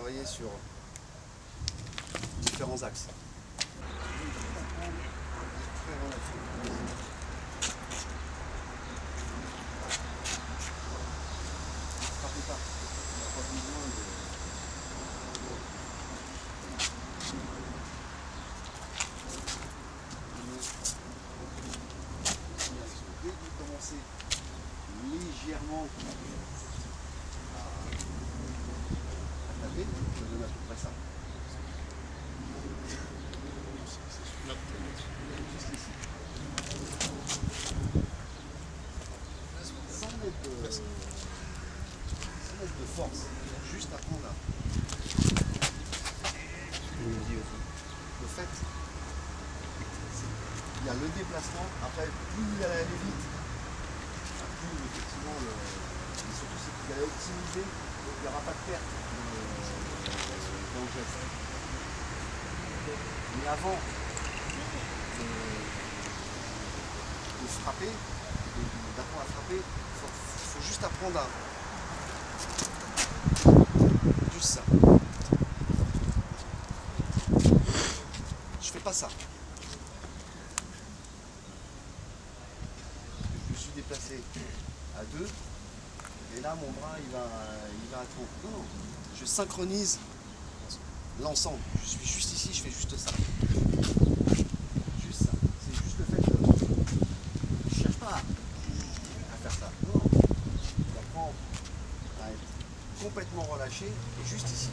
travailler sur différents axes. Très relatif. Frappez pas. On n'a pas besoin de... Dès que vous commencez légèrement à taper, je donne à peu près ça. Juste ici. Sans mettre de force, juste à prendre là. Le fait, il y a le déplacement, après plus vous allez aller vite, plus effectivement, et surtout c'est que vous allez optimiser, donc il n'y aura pas de perte dans le geste. Mais avant de frapper, d'apprendre à frapper, il faut juste apprendre à... Juste ça. Je fais pas ça. Je me suis déplacé à 2 et là mon bras il va à trop. Non, je synchronise l'ensemble. Je suis juste ici, je fais juste ça. Juste ça. C'est juste le fait que je ne cherche pas à faire ça. Non. J'apprends à être complètement relâché et juste ici.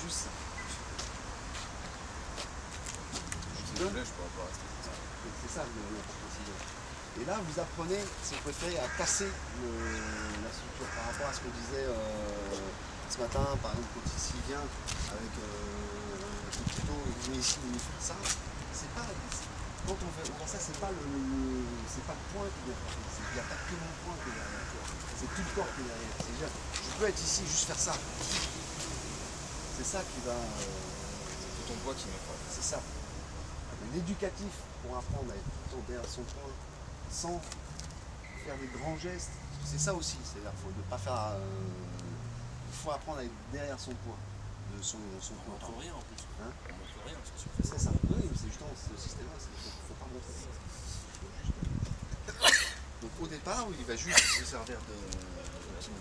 Juste ça. C'est ça le procédure. Et là, vous apprenez, si vous préférez, à casser la structure par rapport à ce que disait ce matin, par exemple, quand ici vient avec le couteau, il vient ici, il fait ça. C'est pas, quand on fait ça, c'est pas le point qui vient frapper. Il n'y a pas que mon point qui est derrière. C'est tout le corps qui est derrière. Je peux être ici, juste faire ça. C'est ça qui va. C'est ton poids qui me frappe. C'est ça. L'éducatif pour apprendre à être tout derrière son point sans faire des grands gestes, c'est ça aussi. C'est-à-dire qu'il faut ne pas faire. Il faut apprendre à être derrière son point, de son On point. montre rien en plus. Hein? On montre rien parce que si on fait C'est ça. Oui, c'est justement ce système-là. Il ne faut pas montrer. Donc au départ, il va juste se servir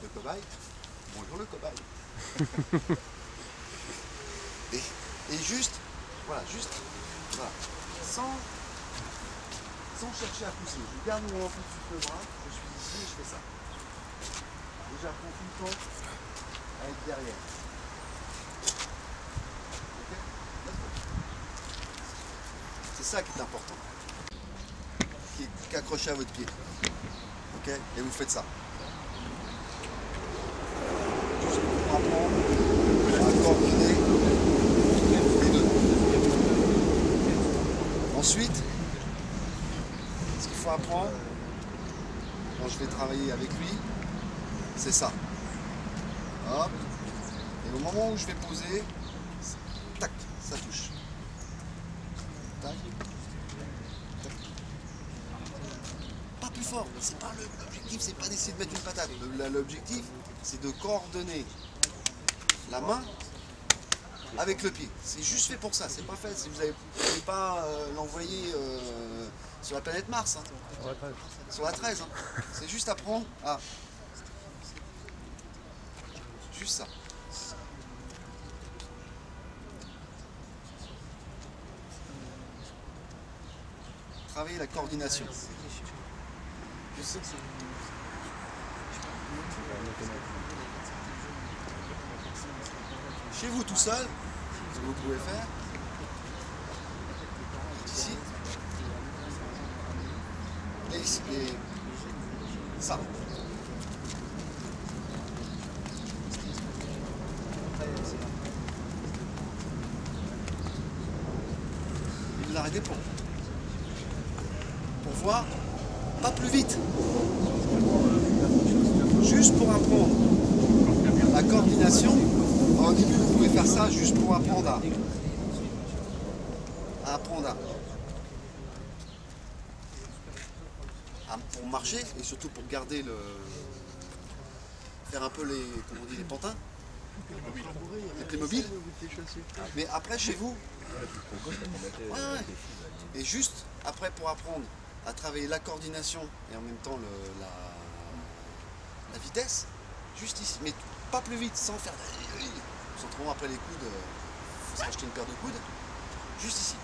de cobaye. Bonjour le cobaye. et juste, voilà, voilà, sans chercher à pousser. Je garde mon amplitude de bras, je suis ici et je fais ça. Et j'apprends tout le temps à être derrière. Okay? C'est ça qui est important. Qui est accroché à votre pied. Ok? Et vous faites ça. Juste pour apprendre à coordonner les deux. Ensuite, ce qu'il faut apprendre, quand je vais travailler avec lui, c'est ça. Hop. Et au moment où je vais poser, tac, ça touche. Tac. Tac. Pas plus fort. C'est pas l'objectif, c'est pas d'essayer de mettre une patate. L'objectif, c'est de coordonner la main avec le pied. C'est juste fait pour ça. C'est pas fait. Si vous n'allez pas l'envoyer sur la planète Mars. Hein. Sur la 13. Hein. C'est juste apprendre à... Juste ça. Travailler la coordination. Je sais que c'est... Chez vous tout seul, ce que vous pouvez faire, ici, et ici, et ça. Et vous l'arrêtez pour voir, pas plus vite. Juste pour apprendre la coordination. Au début, vous pouvez faire ça juste pour apprendre à pour marcher et surtout pour garder faire un peu les, comment on dit, les pantins. Les Playmobil. Mais après, chez vous, et juste après, pour apprendre à travailler la coordination et en même temps la vitesse, juste ici, mais pas plus vite, sans faire... Sans trop après les coudes, il faut se racheter une paire de coudes, juste ici.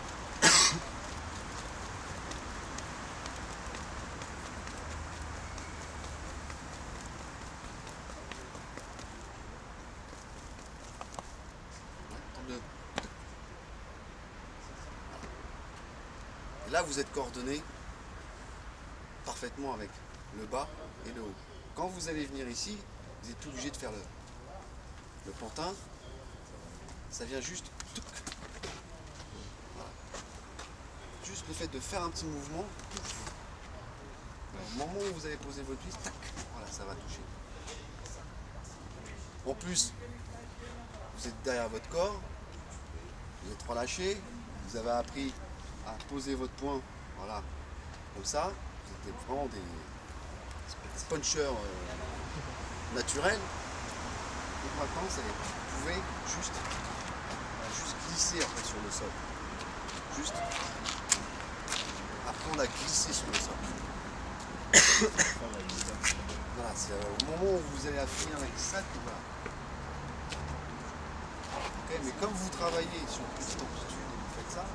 Et là, vous êtes coordonné parfaitement avec le bas et le haut. Quand vous allez venir ici, vous êtes obligé de faire le pantin. Ça vient juste... Voilà. Juste le fait de faire un petit mouvement. Au moment où vous allez poser votre cuisse, tac, voilà, ça va toucher. En plus, vous êtes derrière votre corps, vous êtes relâché, vous avez appris à poser votre poing, voilà, comme ça. Vous êtes vraiment des punchers naturels. Et maintenant, vous pouvez juste glisser après sur le sol. Juste apprendre à glisser sur le sol. Voilà, c'est au moment où vous allez finir avec ça que voilà. Okay, mais comme vous travaillez sur une petite amplitude et vous faites ça,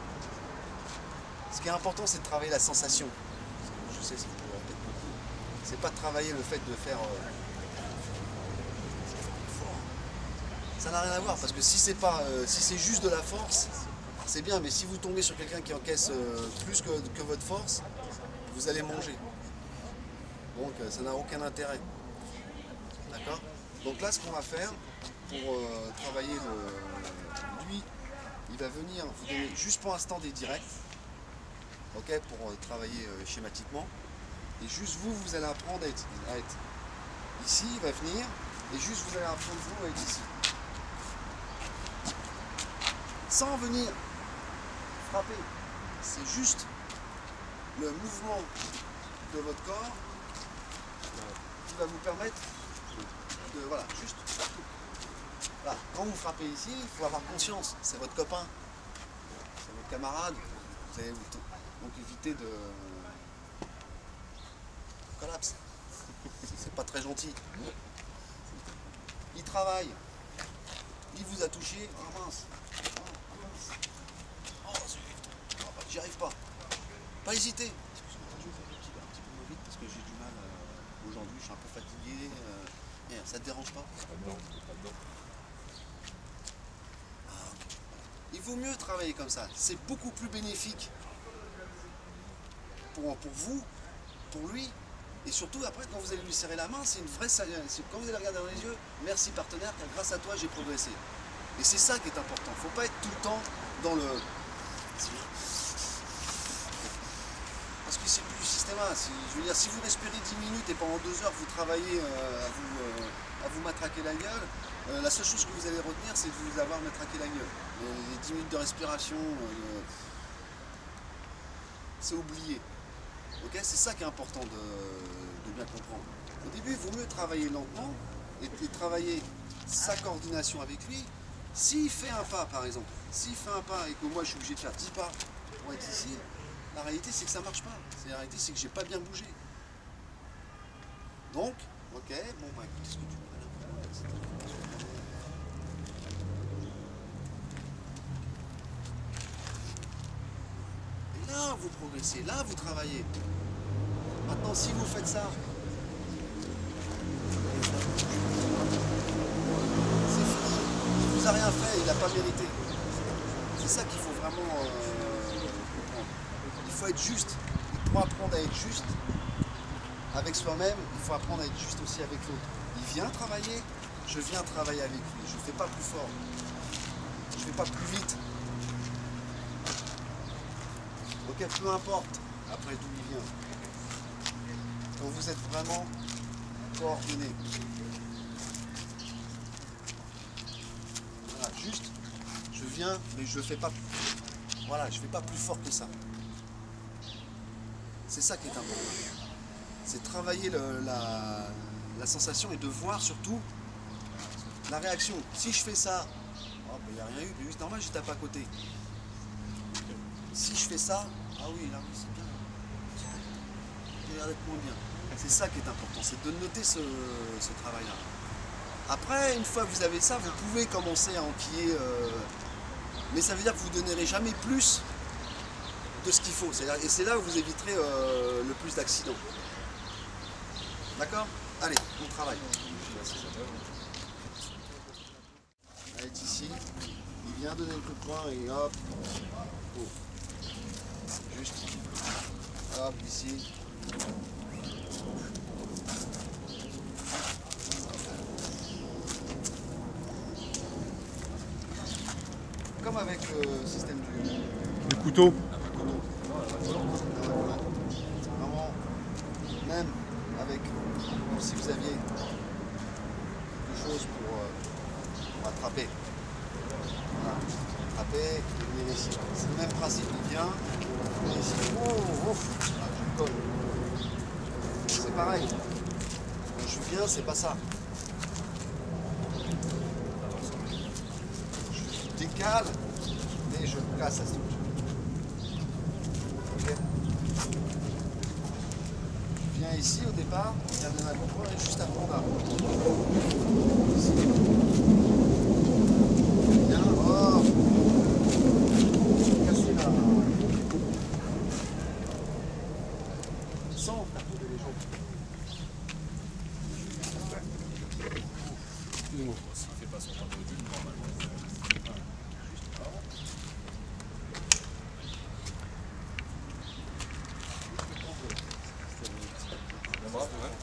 ce qui est important, c'est de travailler la sensation. Je sais, ça vous répète beaucoup. C'est pas de travailler le fait de faire fort. Ça n'a rien à voir, parce que si c'est juste de la force, c'est bien, mais si vous tombez sur quelqu'un qui encaisse plus que votre force, vous allez manger. Donc ça n'a aucun intérêt. D'accord? Donc là, ce qu'on va faire pour travailler lui, il va venir vous donner juste pour l'instant des directs, ok, pour travailler schématiquement. Et juste vous allez apprendre à être ici, il va venir, et juste vous allez apprendre vous à être ici. Sans venir frapper. C'est juste le mouvement de votre corps qui va vous permettre de, voilà, juste. Voilà. Quand vous frappez ici, il faut avoir conscience, c'est votre copain, c'est votre camarade, vous allez donc éviter de collapse. C'est pas très gentil. Il travaille, il vous a touché, oh mince, oh zut, j'y arrive pas. Pas hésiter. Je vais faire un petit peu vite parce que j'ai du mal aujourd'hui, je suis un peu fatigué. Ça te dérange pas? Non. Il vaut mieux travailler comme ça, c'est beaucoup plus bénéfique pour vous, pour lui, et surtout après quand vous allez lui serrer la main, c'est une vraie quand vous allez regarder dans les yeux, merci partenaire, car grâce à toi j'ai progressé. Et c'est ça qui est important, il ne faut pas être tout le temps dans le... Parce que c'est plus systématique, je veux dire, si vous respirez 10 minutes et pendant 2 heures vous travaillez à vous matraquer la gueule, la seule chose que vous allez retenir, c'est de vous avoir matraqué la gueule. Les 10 minutes de respiration, c'est oublié. Okay, c'est ça qui est important de bien comprendre. Au début, il vaut mieux travailler lentement et travailler sa coordination avec lui. S'il fait un pas, par exemple, s'il fait un pas et que moi je suis obligé de faire 10 pas pour être ici, la réalité c'est que ça ne marche pas. La réalité c'est que j'ai pas bien bougé. Donc, ok, bon bah écoute, est-ce que tu peux et là vous progressez, là vous travaillez. Maintenant si vous faites ça, c'est fini. Il vous a rien fait, il n'a pas mérité. C'est ça qu'il faut vraiment comprendre. Il faut être juste. Et pour apprendre à être juste avec soi-même, il faut apprendre à être juste aussi avec l'autre. Il vient travailler, je viens travailler avec lui. Je ne fais pas plus fort. Je ne fais pas plus vite. Ok, peu importe après d'où il vient. Quand vous êtes vraiment coordonné. Voilà, juste, je viens, mais je ne fais pas. Voilà, je ne fais pas plus fort que ça. C'est ça qui est important. C'est travailler la sensation et de voir surtout la réaction. Si je fais ça, oh, il n'y a rien eu, mais c'est normal, je tape à côté. Si je fais ça, ah oui, là, oui, c'est bien. Il a l'air d'être moins bien. C'est ça qui est important, c'est de noter ce travail-là. Après, une fois que vous avez ça, vous pouvez commencer à enquiller, mais ça veut dire que vous ne donnerez jamais plus de ce qu'il faut. Et c'est là où vous éviterez le plus d'accidents. D'accord? Allez, on travaille. Elle est ici, il vient donner le coup de poing et hop, oh. Juste, hop, ici. Comme avec le système du couteau. Vraiment, même avec, si vous aviez quelque chose pour attraper. Voilà, attraper, venir ici. C'est le même principe, il vient, venir ici. Oh, ouf, là, je colle. C'est pareil. Quand je viens, c'est pas ça. Je décale et je casse la structure. Ok. Je viens ici au départ, je viens donner un coup de poing et juste après on a. Ici. Bien, oh. Casser là. Sans faire tomber les jambes. Excusez-moi. S'il fait pas son temps de normalement. Bravo, ouais.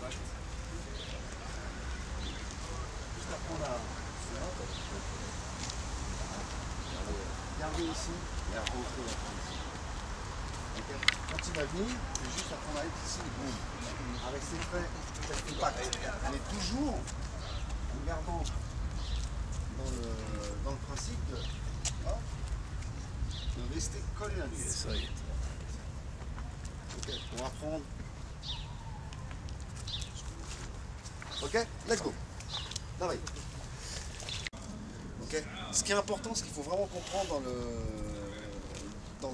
Juste après on a. Gardez ici et à rentrer ici. Okay. Quand il va venir, c'est juste apprendre à être ici, boum. Avec ses faits, cet impact. Mais toujours en gardant dans le principe de rester collé à lui. Ça y est. Ok, on va prendre. Ok, let's go. Travaille. Ok. Ce qui est important, ce qu'il faut vraiment comprendre dans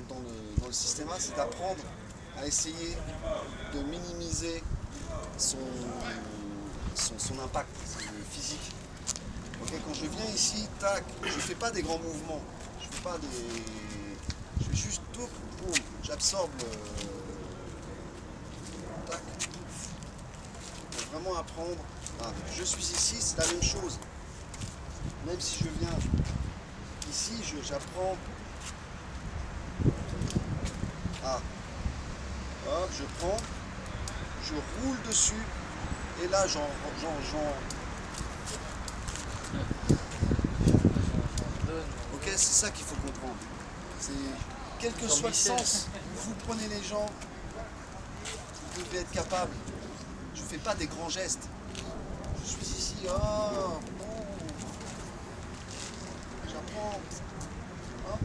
le système A, c'est d'apprendre à essayer de minimiser son impact physique. Ok, quand je viens ici, tac, je ne fais pas des grands mouvements. Je fais pas des. Je fais juste tout, boum, j'absorbe tac. Faut vraiment apprendre. Ah, je suis ici, c'est la même chose. Même si je viens ici, j'apprends. Ah. Hop, je prends, je roule dessus, et là Ok, c'est ça qu'il faut comprendre. C'est quel que soit le sens où vous prenez les gens, vous devez être capable. Je ne fais pas des grands gestes. Je suis ici, oh, j'apprends. Hop.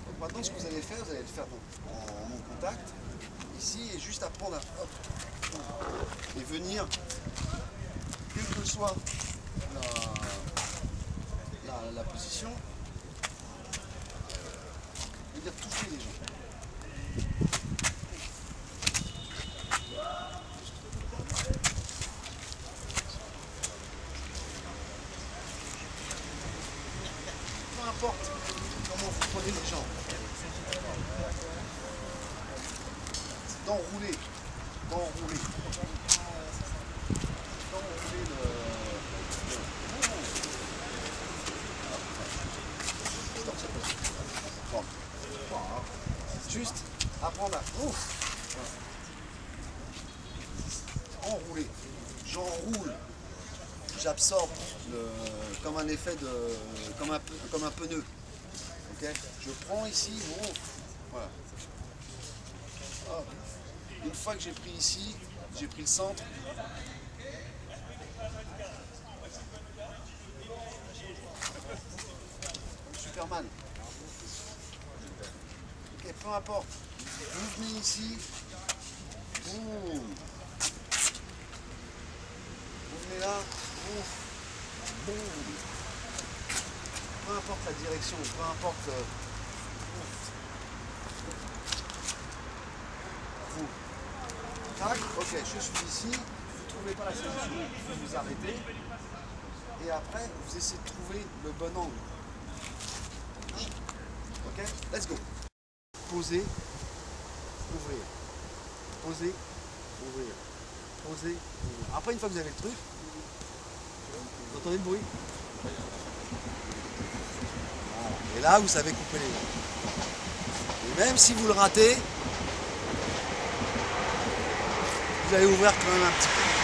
Donc maintenant, ce que vous allez faire, vous allez le faire en mon contact, ici, et juste apprendre à hop, et venir, quelle que soit la position, et dire toucher les gens. Peu importe comment vous prenez les gens. C'est d'enrouler. D'enrouler juste apprendre à enrouler. J'enroule. J'absorbe comme un effet de. comme un pneu. Okay, je prends ici, voilà. Hop. Une fois que j'ai pris ici, j'ai pris le centre. Superman. Ok, peu importe. Vous venez ici, Boum. Vous venez là. Boum. Boum. Peu importe la direction, peu importe. Vous. Tac, ok, je suis ici. Vous ne trouvez pas la solution. Vous vous arrêtez. Et après, vous essayez de trouver le bon angle. Ok, let's go. Posez, ouvrir. Posez, ouvrir. Posez, ouvrir. Après, une fois que vous avez le truc, vous entendez le bruit? Voilà. Et là, vous savez couper les mains. Et même si vous le ratez, vous allez ouvrir quand même un petit peu.